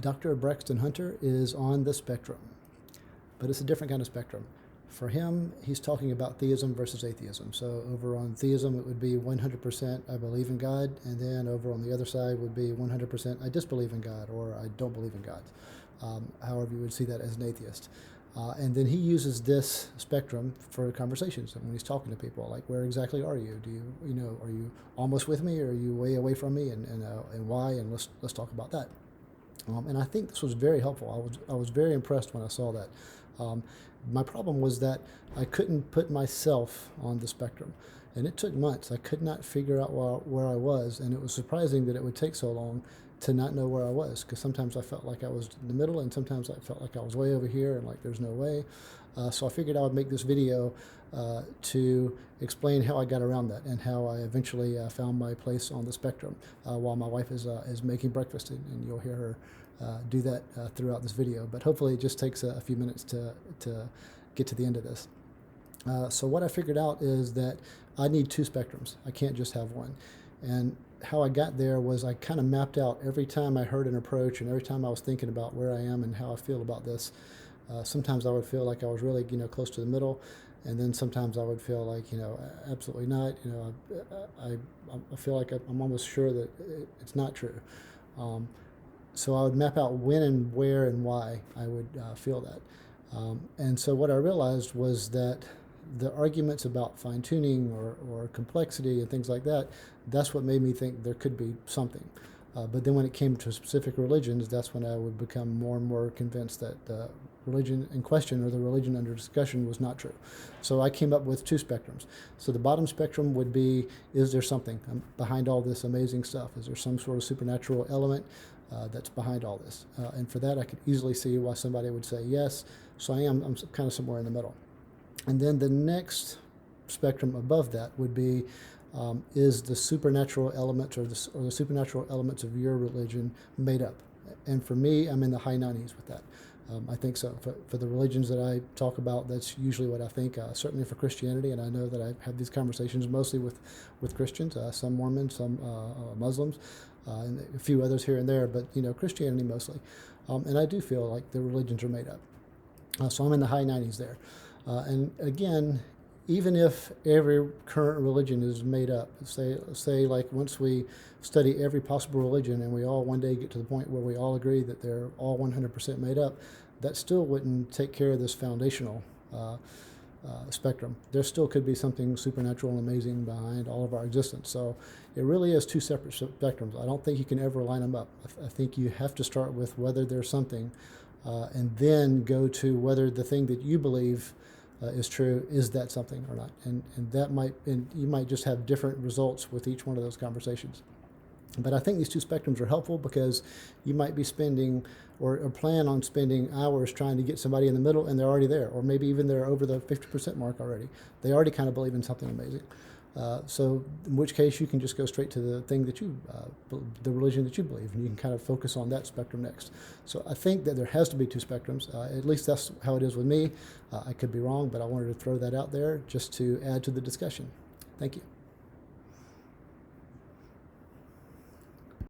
Dr. Braxton Hunter is on the spectrum, but it's a different kind of spectrum. For him, he's talking about theism versus atheism. So over on theism, it would be 100% I believe in God, and then over on the other side would be 100% I disbelieve in God, or I don't believe in God, however you would see that as an atheist. And then he uses this spectrum for conversations. And when he's talking to people, like, where exactly are you? Are you almost with me, or are you way away from me, and why? And let's talk about that. And I think this was very helpful. I was very impressed when I saw that. My problem was that I couldn't put myself on the spectrum, and it took months. I could not figure out where I was, and it was surprising that it would take so long to not know where I was, because sometimes I felt like I was in the middle, and sometimes I felt like I was way over here and like there's no way. So I figured I would make this video to explain how I got around that and how I eventually found my place on the spectrum while my wife is making breakfast, and you'll hear her do that throughout this video. But hopefully it just takes a few minutes to get to the end of this. So what I figured out is that I need two spectrums. I can't just have one. And how I got there was I kind of mapped out every time I heard an approach, and every time I was thinking about where I am and how I feel about this. Sometimes I would feel like I was really, close to the middle, and then sometimes I would feel like, absolutely not. I feel like I'm almost sure that it's not true. So I would map out when and where and why I would feel that. And so what I realized was that the arguments about fine-tuning or complexity and things like that, that's what made me think there could be something. But then when it came to specific religions, that's when I would become more and more convinced that the religion in question, or the religion under discussion, was not true. So I came up with two spectrums. So the bottom spectrum would be, is there something behind all this amazing stuff? Is there some sort of supernatural element that's behind all this? And for that, I could easily see why somebody would say yes. So I'm kind of somewhere in the middle. And then the next spectrum above that would be, is the supernatural elements or the supernatural elements of your religion made up? And for me, I'm in the high 90s with that. I think so. For the religions that I talk about, that's usually what I think. Certainly for Christianity, and I know that I've had these conversations mostly with Christians, some Mormons, some Muslims, and a few others here and there, but Christianity mostly. And I do feel like the religions are made up. So I'm in the high 90s there. And again, even if every current religion is made up, say like once we study every possible religion and we all one day get to the point where we all agree that they're all 100% made up, that still wouldn't take care of this foundational spectrum. There still could be something supernatural and amazing behind all of our existence. So it really is two separate spectrums. I don't think you can ever line them up. I think you have to start with whether there's something, and then go to whether the thing that you believe is true, is that something or not? And you might just have different results with each one of those conversations. But I think these two spectrums are helpful because you might be spending or plan on spending hours trying to get somebody in the middle, and they're already there, or maybe even they're over the 50% mark already. They already kind of believe in something amazing. So in which case you can just go straight to the thing that the religion that you believe, and you can kind of focus on that spectrum next. So I think that there has to be two spectrums. At least that's how it is with me. I could be wrong, but I wanted to throw that out there just to add to the discussion. Thank you.